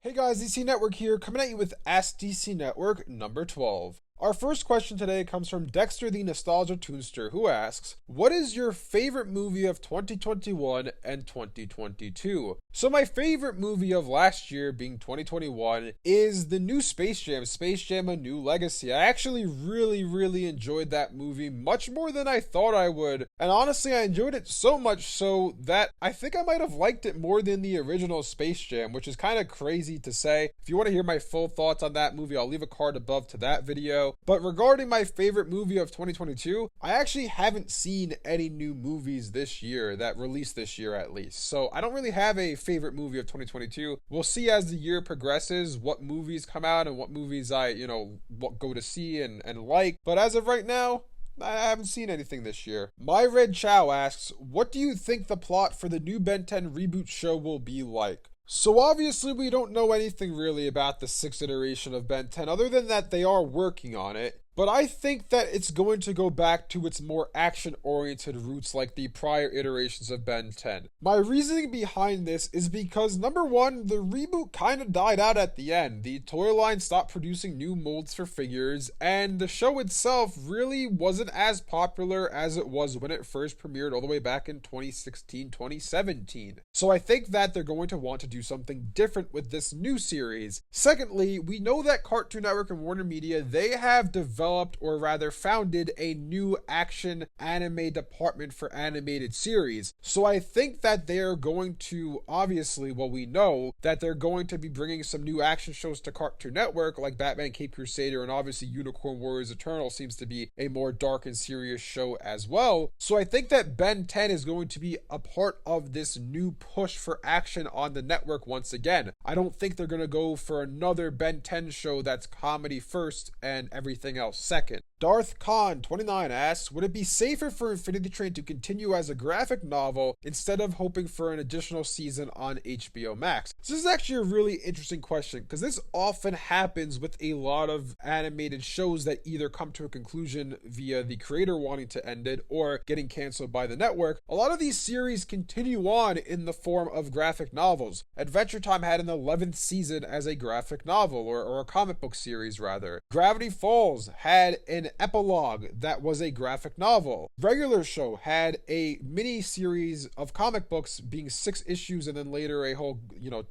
Hey guys, DC Network here, coming at you with Ask DC Network number 12. Our first question today comes from Dexter the Nostalgia Toonster, who asks, what is your favorite movie of 2021 and 2022? So my favorite movie of last year, being 2021, is the new Space Jam: A New Legacy. I actually really enjoyed that movie, much more than I thought I would. And honestly, I enjoyed it so much so that I think I might have liked it more than the original Space Jam, which is kind of crazy to say. If you want to hear my full thoughts on that movie, I'll leave a card above to that video. But regarding my favorite movie of 2022, I actually haven't seen any new movies this year that released this year at least. So I don't really have a favorite movie of 2022. We'll see as the year progresses what movies come out and what movies I, go to see and like. But as of right now, I haven't seen anything this year. My Red Chow asks, what do you think the plot for the new Ben 10 reboot show will be like? So obviously we don't know anything really about the 6th iteration of Ben 10 other than that they are working on it. But I think that it's going to go back to its more action-oriented roots like the prior iterations of Ben 10. My reasoning behind this is because, number one, the reboot kind of died out at the end. The toy line stopped producing new molds for figures, and the show itself really wasn't as popular as it was when it first premiered all the way back in 2016, 2017. So I think that they're going to want to do something different with this new series. Secondly, we know that Cartoon Network and Warner Media, they have developed or rather founded a new action anime department for animated series. So I think that they're going to, obviously, we know that they're going to be bringing some new action shows to Cartoon Network like Batman Cape Crusader, and obviously Unicorn Warriors Eternal seems to be a more dark and serious show as well. So I think that Ben 10 is going to be a part of this new push for action on the network once again. I don't think they're going to go for another Ben 10 show that's comedy first and everything else second. Darth Khan 29 asks, would it be safer for Infinity Train to continue as a graphic novel instead of hoping for an additional season on HBO Max? This is actually a really interesting question because this often happens with a lot of animated shows that either come to a conclusion via the creator wanting to end it or getting canceled by the network. A lot of these series continue on in the form of graphic novels. Adventure Time had an 11th season as a graphic novel or a comic book series rather. Gravity Falls had an epilogue that was a graphic novel. Regular Show had a mini series of comic books being 6 issues and then later a whole,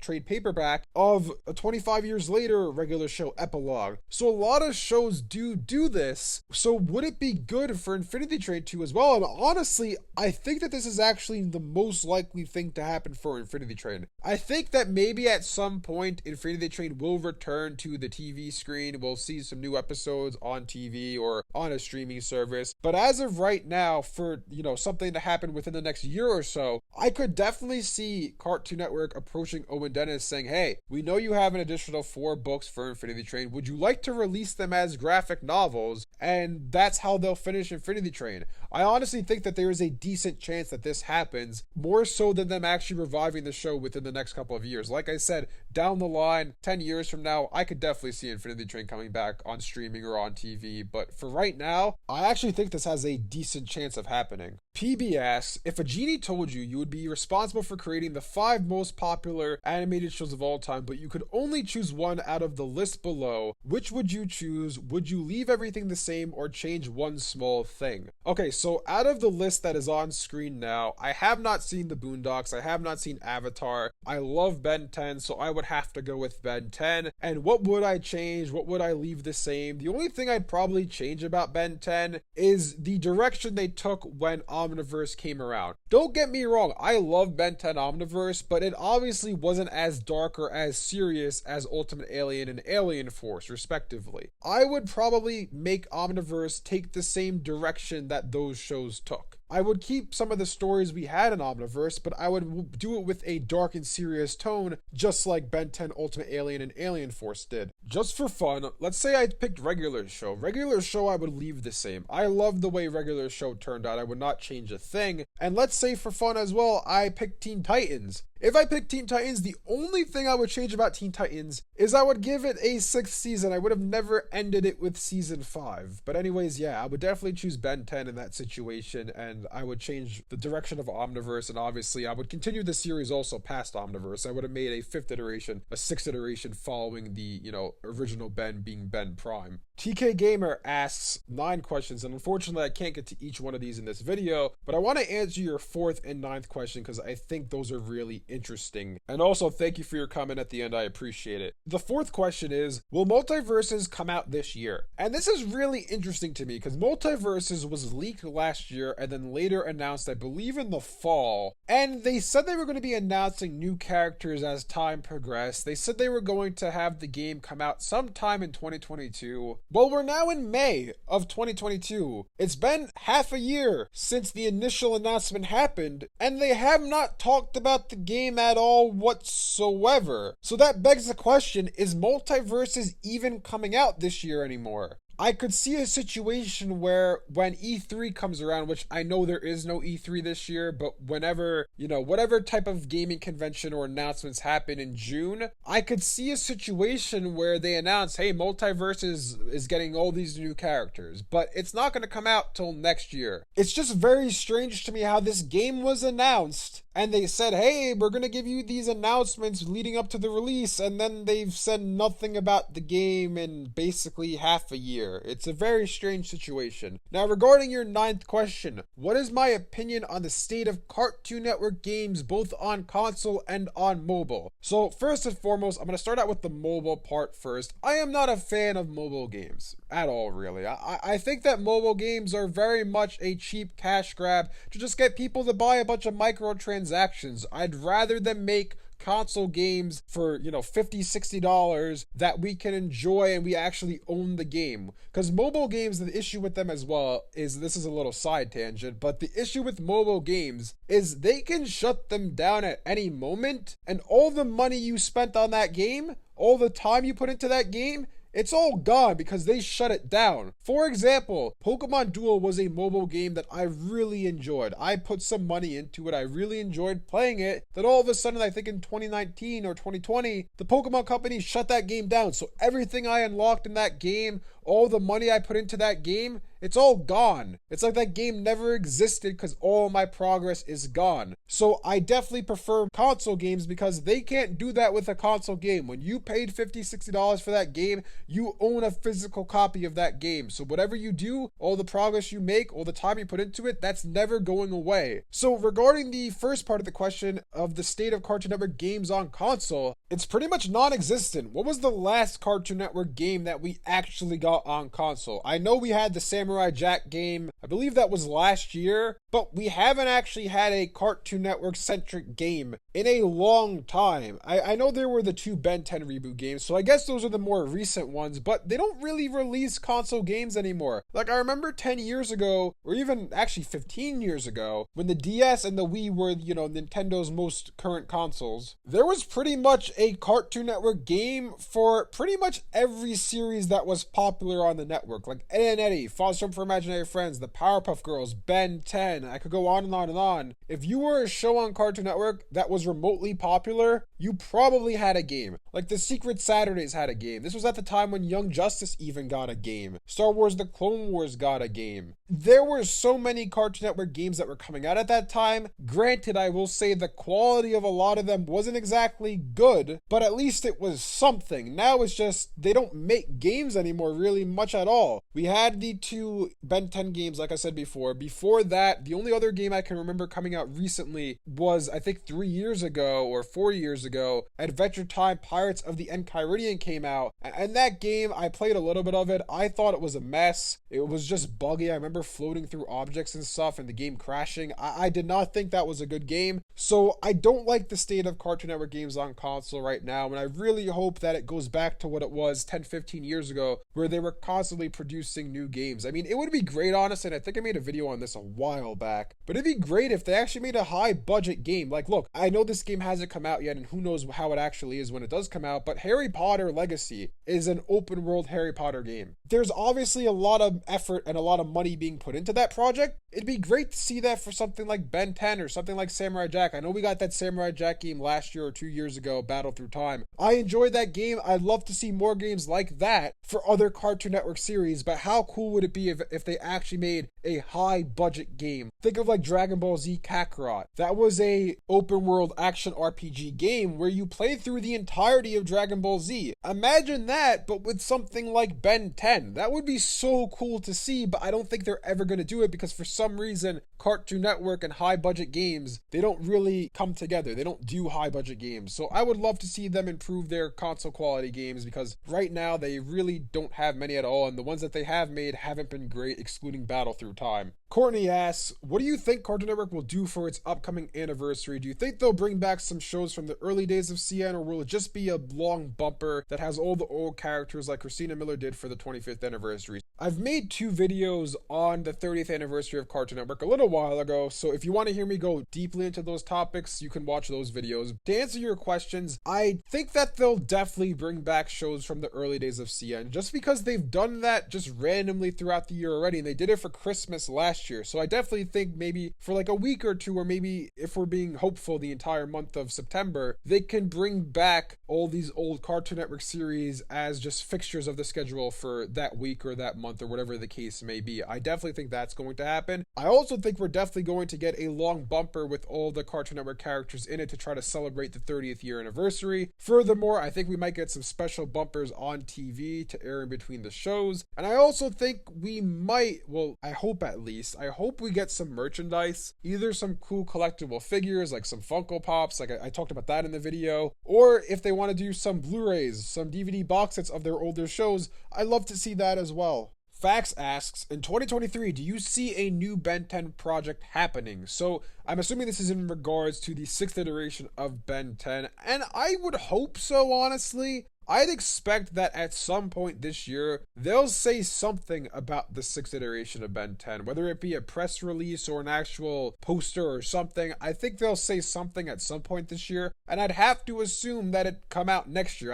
trade paperback of a 25 years later Regular Show epilogue. So a lot of shows do this. So would it be good for Infinity Train 2 as well? And honestly, I think that this is actually the most likely thing to happen for Infinity Train. I think that maybe at some point Infinity Train will return to the TV screen. We'll see some new episodes on TV or on a streaming service. But as of right now, for something to happen within the next year or so, I could definitely see Cartoon Network approaching Owen Dennis saying, hey, we know you have an additional 4 books for Infinity Train. Would you like to release them as graphic novels? And that's how they'll finish Infinity Train. I honestly think that there is a decent chance that this happens, more so than them actually reviving the show within the next couple of years. Like I said, down the line, 10 years from now, I could definitely see Infinity Train coming back on streaming or on TV. But for right now, I actually think this has a decent chance of happening. PB asks, if a genie told you would be responsible for creating the 5 most popular animated shows of all time, but you could only choose one out of the list below, which would you choose? Would you leave everything the same or change one small thing? Okay, so out of the list that is on screen now, I have not seen the Boondocks, I have not seen Avatar. I love Ben 10, so I would have to go with Ben 10. And what would I change? What would I leave the same? The only thing I'd probably change about Ben 10 is the direction they took when Omniverse came around. Don't get me wrong, I love Ben 10 Omniverse, but it obviously wasn't as dark or as serious as Ultimate Alien and Alien Force, respectively. I would probably make Omniverse take the same direction that those shows took. I would keep some of the stories we had in Omniverse, but I would do it with a dark and serious tone, just like Ben 10 Ultimate Alien and Alien Force did. Just for fun, let's say I picked regular show. Regular show I would leave the same. I love the way regular show turned out. I would not change a thing. And let's say for fun as well, I picked Teen Titans. If I picked Teen Titans, the only thing I would change about Teen Titans is I would give it a 6th season. I would have never ended it with season 5. But anyways, yeah, I would definitely choose Ben 10 in that situation, and I would change the direction of Omniverse, and obviously I would continue the series also past Omniverse. I would have made a 5th iteration, a 6th iteration following the, original Ben being Ben Prime. TK Gamer asks 9 questions, and unfortunately I can't get to each one of these in this video, but I want to answer your 4th and 9th question because I think those are really interesting. And also, thank you for your comment at the end, I appreciate it. The 4th question is, will Multiverses come out this year? And this is really interesting to me because Multiverses was leaked last year and then later announced, I believe, in the fall. And they said they were going to be announcing new characters as time progressed. They said they were going to have the game come out sometime in 2022. Well, we're now in May of 2022. It's been half a year since the initial announcement happened, and they have not talked about the game at all whatsoever. So that begs the question, is Multiverses even coming out this year anymore? I could see a situation where when E3 comes around, which I know there is no E3 this year, but whenever, whatever type of gaming convention or announcements happen in June, I could see a situation where they announce, hey, Multiverses is getting all these new characters, but it's not going to come out till next year. It's just very strange to me how this game was announced, and they said, hey, we're going to give you these announcements leading up to the release, and then they've said nothing about the game in basically half a year. It's a very strange situation. Now, regarding your 9th question, what is my opinion on the state of Cartoon Network games both on console and on mobile? So first and foremost, I'm going to start out with the mobile part first. I am not a fan of mobile games at all, really. I think that mobile games are very much a cheap cash grab to just get people to buy a bunch of microtransactions. I'd rather them make console games for, $50-$60 that we can enjoy and we actually own the game. Because mobile games, the issue with them as well is, this is a little side tangent, but the issue with mobile games is they can shut them down at any moment, and all the money you spent on that game, all the time you put into that game, it's all gone because they shut it down. For example, Pokemon Duel was a mobile game that I really enjoyed. I put some money into it. I really enjoyed playing it. Then all of a sudden, I think in 2019 or 2020, the Pokemon company shut that game down. So everything I unlocked in that game, all the money I put into that game, it's all gone. It's like that game never existed because all my progress is gone. So I definitely prefer console games because they can't do that with a console game. When you paid $50-$60 for that game, you own a physical copy of that game. So whatever you do, all the progress you make, all the time you put into it, that's never going away. So regarding the first part of the question of the state of Cartoon Network games on console, it's pretty much non-existent. What was the last Cartoon Network game that we actually got on console? I know we had the Samurai Jack game, I believe that was last year, but we haven't actually had a Cartoon Network centric game in a long time. I know there were the 2 Ben 10 reboot games, so I guess those are the more recent ones, but they don't really release console games anymore. Like, I remember 10 years ago, or even actually 15 years ago, when the DS and the Wii were, Nintendo's most current consoles, there was pretty much a Cartoon Network game for pretty much every series that was popular on the network, like Ed and Eddie, Foster Home for Imaginary Friends, the Powerpuff Girls, Ben 10, I could go on and on and on. If you were a show on Cartoon Network that was remotely popular, you probably had a game. Like the Secret Saturdays had a game. This was at the time when Young Justice even got a game. Star Wars The Clone Wars got a game. There were so many Cartoon Network games that were coming out at that time. Granted, I will say the quality of a lot of them wasn't exactly good, but at least it was something. Now it's just, they don't make games anymore really much at all. We had the 2 Ben 10 games, like I said before. Before that, the only other game I can remember coming out recently was, I think 3 years ago or 4 years ago, Adventure Time Pirates of the Enchiridion came out. And that game, I played a little bit of it. I thought it was a mess. It was just buggy. I remember floating through objects and stuff and the game crashing. I did not think that was a good game. So I don't like the state of Cartoon Network games on console right now, and I really hope that it goes back to what it was 10-15 years ago, where they were constantly producing new games. I mean, it would be great, honestly, and I think I made a video on this a while back. But it'd be great if they actually made a high budget game. Like, look, I know this game hasn't come out yet, and who knows how it actually is when it does come out, but Harry Potter Legacy is an open world Harry Potter game. There's obviously a lot of effort and a lot of money being put into that project. It'd be great to see that for something like Ben 10 or something like Samurai Jack. I know we got that Samurai Jack game last year or 2 years ago, Battle Through Time. I enjoyed that game. I'd love to see more games like that for other Cartoon Network series, but how cool would it be if they actually made a high budget game? Think of like Dragon Ball Z Kakarot. That was a open world action RPG game where you play through the entirety of Dragon Ball Z. Imagine that, but with something like Ben 10. That would be so cool to see, but I don't think they're ever going to do it because for some reason, Cartoon Network and high budget games, they don't really come together. They don't do high budget games. So I would love to see them improve their console quality games because right now they really don't have many at all, and the ones that they have made haven't been great, excluding Battle Through Time. Courtney asks, what do you think Cartoon Network will do for its upcoming anniversary? Do you think they'll bring back some shows from the early days of CN, or will it just be a long bumper that has all the old characters like Christina Miller did for the 25th anniversary? I've made 2 videos on the 30th anniversary of Cartoon Network a little while ago, so if you want to hear me go deeply into those topics, you can watch those videos. To answer your questions, I think that they'll definitely bring back shows from the early days of CN, just because they've done that just randomly throughout the year already, and they did it for Christmas last year. So I definitely think maybe for like a week or 2, or maybe if we're being hopeful the entire month of September, they can bring back all these old Cartoon Network series as just fixtures of the schedule for that week or that month or whatever the case may be. I definitely think that's going to happen. I also think we're definitely going to get a long bumper with all the Cartoon Network characters in it to try to celebrate the 30th year anniversary. Furthermore, I think we might get some special bumpers on TV to air in between the shows. And I also think we might, well, I hope at least, I hope we get some merchandise, either some cool collectible figures like some Funko Pops, like I talked about that in the video, or if they want to do some Blu-rays, some DVD box sets of their older shows, I'd love to see that as well. Fax asks, in 2023, do you see a new Ben 10 project happening? So I'm assuming this is in regards to the 6th iteration of Ben 10, and I would hope so, honestly. I'd expect that at some point this year, they'll say something about the 6th iteration of Ben 10, whether it be a press release or an actual poster or something. I think they'll say something at some point this year, and I'd have to assume that it come out next year.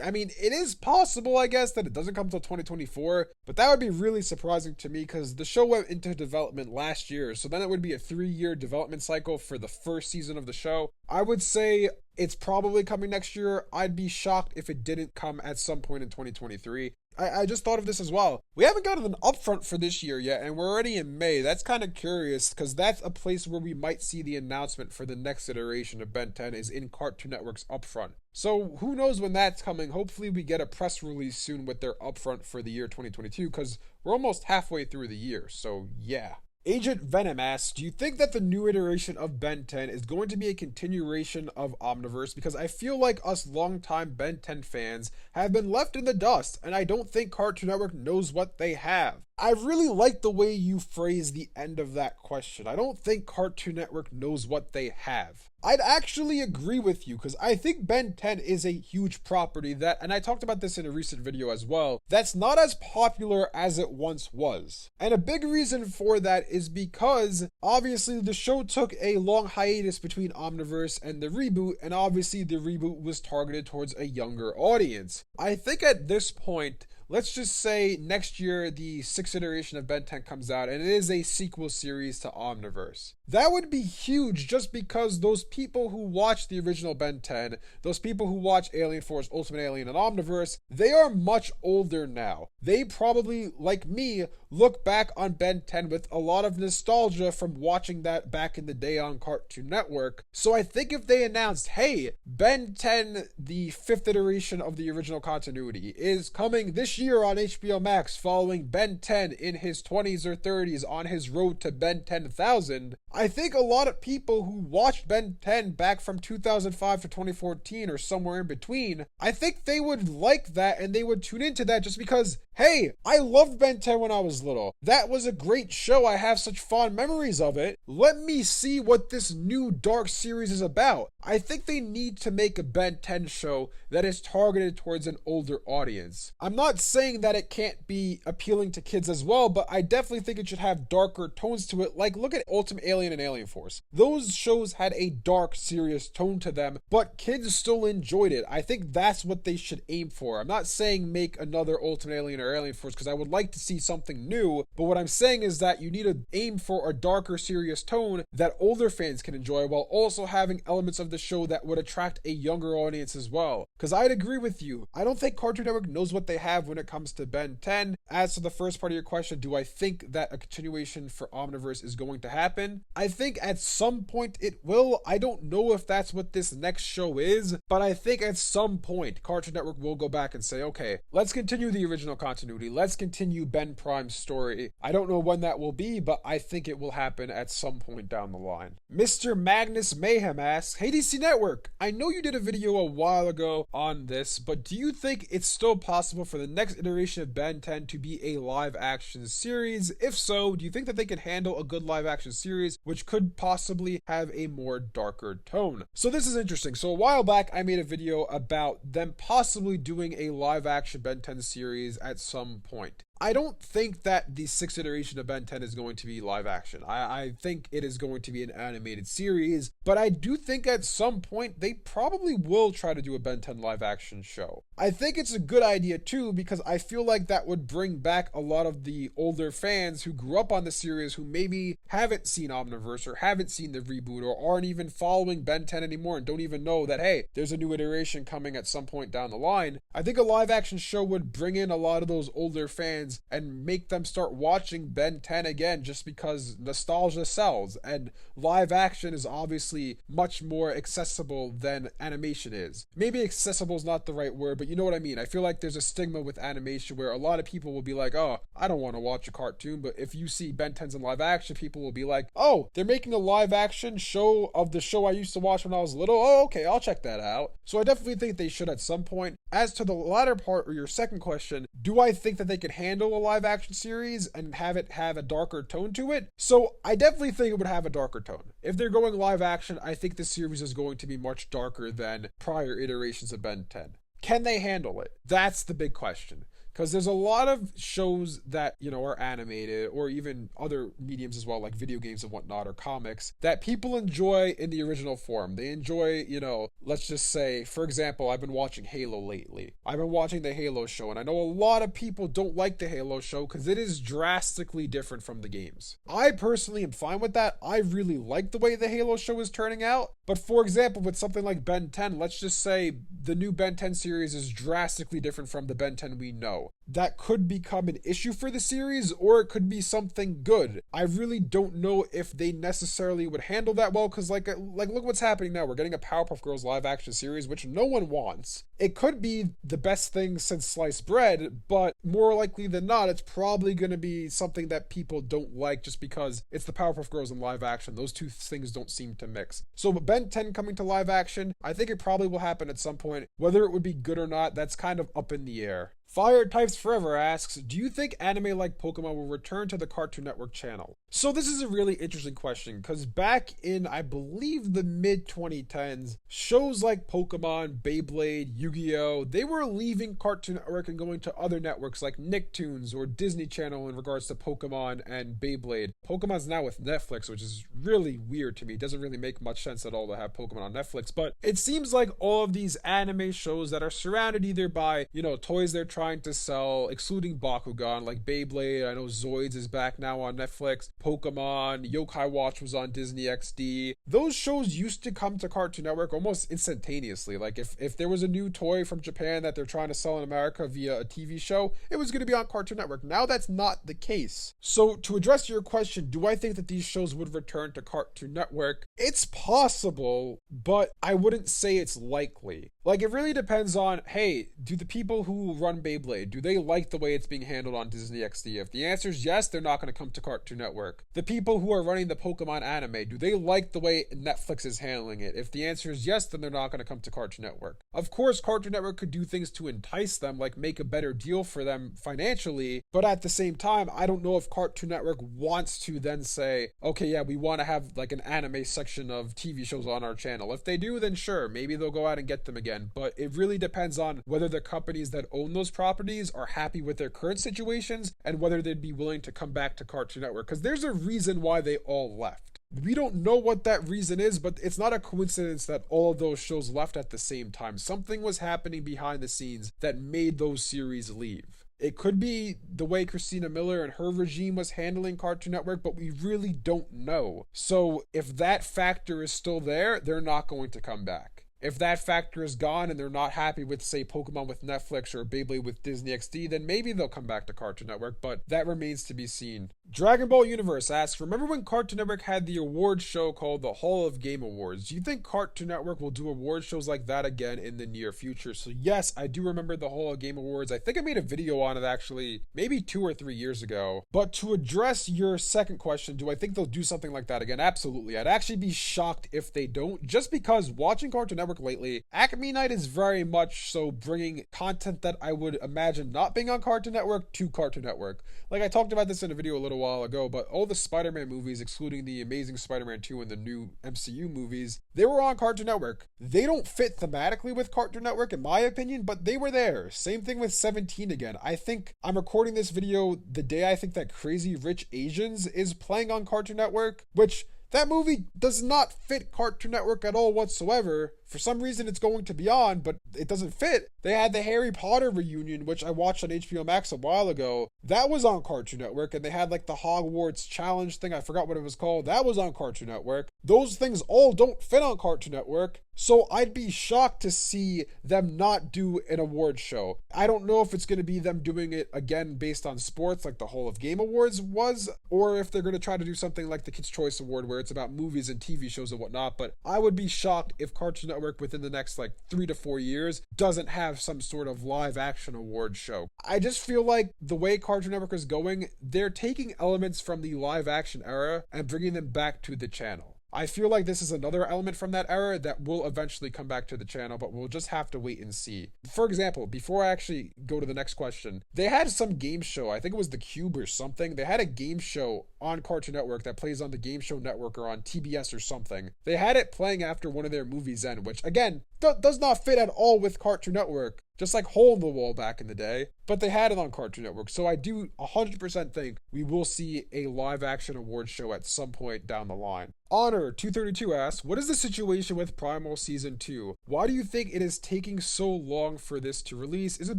I mean, it is possible, I guess, that it doesn't come until 2024, but that would be really surprising to me because the show went into development last year, so then it would be a 3-year development cycle for the first season of the show. I would say it's probably coming next year. I'd be shocked if it didn't come at some point in 2023. I just thought of this as well. We haven't gotten an upfront for this year yet, and we're already in May. That's kind of curious, because that's a place where we might see the announcement for the next iteration of Ben 10 is in Cartoon Network's upfront. So who knows when that's coming. Hopefully we get a press release soon with their upfront for the year 2022, because we're almost halfway through the year, so yeah. Agent Venom asks, do you think that the new iteration of Ben 10 is going to be a continuation of Omniverse? Because I feel like us longtime Ben 10 fans have been left in the dust, and I don't think Cartoon Network knows what they have. I really like the way you phrase the end of that question. I don't think Cartoon Network knows what they have. I'd actually agree with you, because I think Ben 10 is a huge property that, and I talked about this in a recent video as well, that's not as popular as it once was. And a big reason for that is because, obviously, the show took a long hiatus between Omniverse and the reboot, and obviously the reboot was targeted towards a younger audience. I think at this point, let's just say next year the 6th iteration of Ben 10 comes out and it is a sequel series to Omniverse. That would be huge just because those people who watch the original Ben 10, those people who watch Alien Force, Ultimate Alien, and Omniverse, they are much older now. They probably, like me, look back on Ben 10 with a lot of nostalgia from watching that back in the day on Cartoon Network. So I think if they announced, hey, Ben 10, the 5th iteration of the original continuity, is coming this year on HBO Max following Ben 10 in his 20s or 30s on his road to Ben 10,000, I think a lot of people who watched Ben 10 back from 2005 to 2014 or somewhere in between, I think they would like that and they would tune into that just because, hey, I loved Ben 10 when I was little. That was a great show. I have such fond memories of it. Let me see what this new dark series is about. I think they need to make a Ben 10 show that is targeted towards an older audience. I'm not saying that it can't be appealing to kids as well, but I definitely think it should have darker tones to it. Like, look at Ultimate Alien and Alien Force. Those shows had a dark, serious tone to them, but kids still enjoyed it. I think that's what they should aim for. I'm not saying make another Ultimate Alien or Alien Force because I would like to see something new, but what I'm saying is that you need to aim for a darker, serious tone that older fans can enjoy while also having elements of the show that would attract a younger audience as well. Because I'd agree with you. I don't think Cartoon Network knows what they have when it comes to Ben 10. As to the first part of your question, do I think that a continuation for Omniverse is going to happen? I think at some point it will. I don't know if that's what this next show is, but I think at some point Cartoon Network will go back and say, okay, let's continue the original continuity. Let's continue Ben Prime's story. I don't know when that will be, but I think it will happen at some point down the line. Mr. Magnus Mayhem asks, hey DC Network, I know you did a video a while ago on this, but do you think it's still possible for the next iteration of Ben 10 to be a live action series? If so, do you think that they can handle a good live action series which could possibly have a more darker tone? So this is interesting. So a while back I made a video about them possibly doing a live action Ben 10 series at some point. I don't think that the 6th iteration of Ben 10 is going to be live action. I think it is going to be an animated series, but I do think at some point they probably will try to do a Ben 10 live action show. I think it's a good idea too because I feel like that would bring back a lot of the older fans who grew up on the series who maybe haven't seen Omniverse or haven't seen the reboot or aren't even following Ben 10 anymore and don't even know that, hey, there's a new iteration coming at some point down the line. I think a live action show would bring in a lot of those older fans and make them start watching Ben 10 again just because nostalgia sells, and live action is obviously much more accessible than animation is. Maybe accessible is not the right word, but you know what I mean. I feel like there's a stigma with animation where a lot of people will be like, oh, I don't want to watch a cartoon, but if you see Ben 10's in live action, people will be like, oh, they're making a live action show of the show I used to watch when I was little. Oh, okay, I'll check that out. So I definitely think they should at some point. As to the latter part or your second question, do I think that they could handle a live action series and have it have a darker tone to it? So I definitely think it would have a darker tone. If they're going live action, I think the series is going to be much darker than prior iterations of Ben 10. Can they handle it? That's the big question. Because there's a lot of shows that, you know, are animated or even other mediums as well, like video games and whatnot or comics, that people enjoy in the original form. They enjoy, you know, let's just say, for example, I've been watching Halo lately. I've been watching the Halo show, and I know a lot of people don't like the Halo show because it is drastically different from the games. I personally am fine with that. I really like the way the Halo show is turning out. But for example, with something like Ben 10, let's just say the new Ben 10 series is drastically different from the Ben 10 we know. That could become an issue for the series, or it could be something good. I really don't know if they necessarily would handle that well, because like look what's happening now. We're getting a Powerpuff Girls live action series, which no one wants. It could be the best thing since sliced bread, but more likely than not, it's probably going to be something that people don't like just because it's the Powerpuff Girls in live action. Those two things don't seem to mix. So Ben 10 coming to live action, I think it probably will happen at some point. Whether it would be good or not, that's kind of up in the air. Fire Types Forever asks, do you think anime like Pokemon will return to the Cartoon Network channel? So this is a really interesting question because back in, I believe, the mid-2010s, shows like Pokemon, Beyblade, Yu-Gi-Oh!, they were leaving Cartoon Network and going to other networks like Nicktoons or Disney Channel in regards to Pokemon and Beyblade. Pokemon's now with Netflix, which is really weird to me. It doesn't really make much sense at all to have Pokemon on Netflix, but it seems like all of these anime shows that are surrounded either by, you know, toys they're trying to sell, excluding Bakugan, like Beyblade, I know Zoids is back now on Netflix, Pokemon, Yokai Watch was on Disney XD. Those shows used to come to Cartoon Network almost instantaneously. Like if there was a new toy from Japan that they're trying to sell in America via a TV show, it was going to be on Cartoon Network. Now that's not the case. So to address your question, do I think that these shows would return to Cartoon Network? It's possible, but I wouldn't say it's likely. Like, it really depends on, hey, do the people who run Beyblade, do they like the way it's being handled on Disney XD? If the answer is yes, they're not going to come to Cartoon Network. The people who are running the Pokemon anime, do they like the way Netflix is handling it? If the answer is yes, then they're not going to come to Cartoon Network. Of course, Cartoon Network could do things to entice them, like make a better deal for them financially, but at the same time, I don't know if Cartoon Network wants to then say, okay, yeah, we want to have like an anime section of TV shows on our channel. If they do, then sure, maybe they'll go out and get them again, but it really depends on whether the companies that own those properties are happy with their current situations and whether they'd be willing to come back to Cartoon Network, because there's a reason why they all left. We don't know what that reason is, but it's not a coincidence that all of those shows left at the same time. Something was happening behind the scenes that made those series leave. It could be the way Christina Miller and her regime was handling Cartoon Network, but we really don't know. So if that factor is still there, they're not going to come back. If that factor is gone and they're not happy with, say, Pokemon with Netflix or Beyblade with Disney XD, then maybe they'll come back to Cartoon Network, but that remains to be seen. Dragon Ball Universe asks, remember when Cartoon Network had the awards show called the Hall of Game Awards? Do you think Cartoon Network will do award shows like that again in the near future? So yes, I do remember the Hall of Game Awards. I think I made a video on it actually, maybe 2 or 3 years ago. But to address your second question, do I think they'll do something like that again? Absolutely. I'd actually be shocked if they don't, just because watching Cartoon Network lately, Acme Night is very much so bringing content that I would imagine not being on Cartoon Network to Cartoon Network. Like I talked about this in a video a little while ago, but all the Spider-Man movies, excluding the Amazing Spider-Man 2 and the new MCU movies, they were on Cartoon Network. They don't fit thematically with Cartoon Network in my opinion, but they were there. Same thing with 17 again. I think I'm recording this video the day I think that Crazy Rich Asians is playing on Cartoon Network, which that movie does not fit Cartoon Network at all whatsoever. For some reason it's going to be on, but it doesn't fit. They had the Harry Potter reunion, which I watched on HBO Max a while ago. That was on Cartoon Network, and they had like the Hogwarts challenge thing. I forgot what it was called. That was on Cartoon Network. Those things all don't fit on Cartoon Network. So I'd be shocked to see them not do an award show. I don't know if it's going to be them doing it again based on sports like the Hall of Game Awards was, or if they're going to try to do something like the Kids' Choice Award where it's about movies and TV shows and whatnot. But I would be shocked if Cartoon Network within the next like 3 to 4 years doesn't have some sort of live action award show. I just feel like the way Cartoon Network is going, they're taking elements from the live action era and bringing them back to the channel. I feel like this is another element from that era that will eventually come back to the channel, but we'll just have to wait and see. For example, before I actually go to the next question, they had some game show, I think it was The Cube or something. They had a game show on Cartoon Network that plays on the Game Show Network or on TBS or something. They had it playing after one of their movies end, which again, does not fit at all with Cartoon Network, just like Hole in the Wall back in the day, but they had it on Cartoon Network. So I do 100% think we will see a live action award show at some point down the line. Honor232 asks, what is the situation with Primal Season 2? Why do you think it is taking so long for this to release? Is it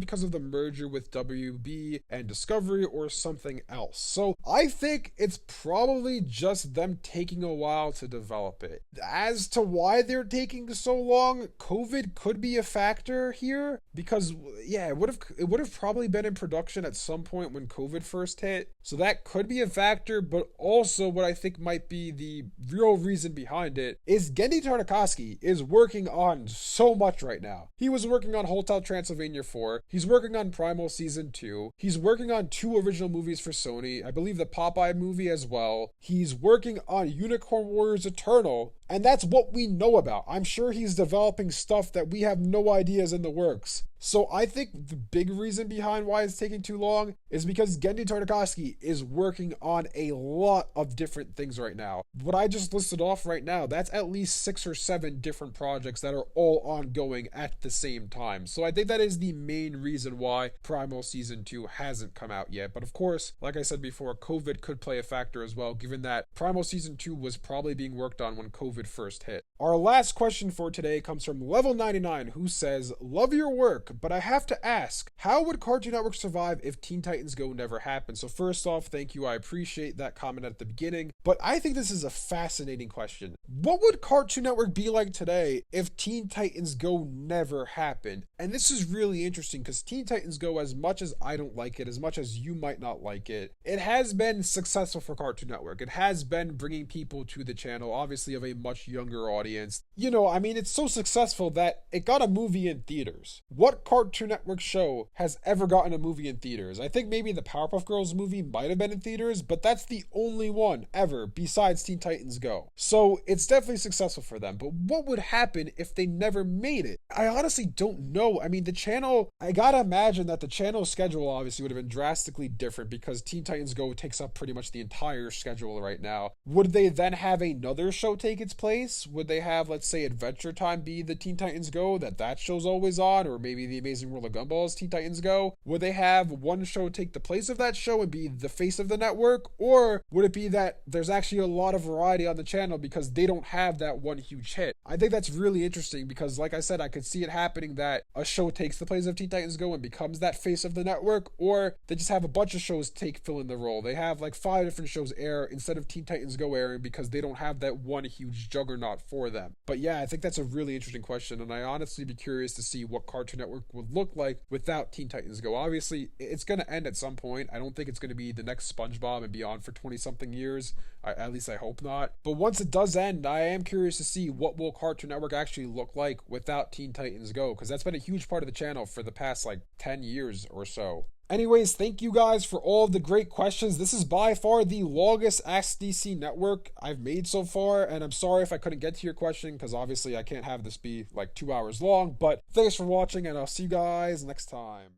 because of the merger with WB and Discovery or something else? So I think it's probably just them taking a while to develop it. As to why they're taking so long, COVID could be a factor here because yeah, it would have probably been in production at some point when COVID first hit. So that could be a factor, but also what I think might be the real reason behind it is Genndy Tartakovsky is working on so much right now. He was working on Hotel Transylvania 4. He's working on Primal Season 2. He's working on 2 original movies for Sony. I believe the Popeye movie as well. He's working on Unicorn Warriors Eternal. And that's what we know about. I'm sure he's developing stuff that we have no idea is in the works. So I think the big reason behind why it's taking too long is because Genndy Tartakovsky is working on a lot of different things right now. What I just listed off right now, that's at least 6 or 7 different projects that are all ongoing at the same time. So I think that is the main reason why Primal Season 2 hasn't come out yet. But of course, like I said before, COVID could play a factor as well, given that Primal Season 2 was probably being worked on when COVID first hit. Our last question for today comes from Level 99, who says, love your work, but I have to ask, how would Cartoon Network survive if Teen Titans Go never happened? So first off, thank you. I appreciate that comment at the beginning, but I think this is a fascinating question. What would Cartoon Network be like today if Teen Titans Go never happened? And this is really interesting because Teen Titans Go, as much as I don't like it, as much as you might not like it, it has been successful for Cartoon Network. It has been bringing people to the channel, obviously of a much younger audience. You know, I mean, it's so successful that it got a movie in theaters. What Cartoon Network show has ever gotten a movie in theaters? I think maybe the Powerpuff Girls movie might have been in theaters, but that's the only one ever besides Teen Titans Go. So it's definitely successful for them. But what would happen if they never made it? I honestly don't know. I mean, the channel, I gotta imagine that the channel schedule obviously would have been drastically different because Teen Titans Go takes up pretty much the entire schedule right now. Would they then have another show take its place? Would they have, let's say, Adventure Time be the Teen Titans Go that show's always on, or maybe The Amazing World of Gumball's Teen Titans Go? Would they have one show take the place of that show and be the face of the network? Or would it be that there's actually a lot of variety on the channel because they don't have that one huge hit? I think that's really interesting because, like I said, I could see it happening that a show takes the place of Teen Titans Go and becomes that face of the network, or they just have a bunch of shows fill in the role. They have like 5 different shows air instead of Teen Titans Go airing because they don't have that one huge juggernaut for them. But yeah, I think that's a really interesting question, and I honestly be curious to see what Cartoon Network would look like without Teen Titans Go. Obviously, it's going to end at some point. I don't think it's going to be the next SpongeBob and beyond for 20-something years. At least I hope not. But once it does end, I am curious to see what will Cartoon Network actually look like without Teen Titans Go, because that's been a huge part of the channel for the past like 10 years or so. Anyways, thank you guys for all of the great questions. This is by far the longest Ask DC network I've made so far, and I'm sorry if I couldn't get to your question, because obviously I can't have this be like 2 hours long, but thanks for watching, and I'll see you guys next time.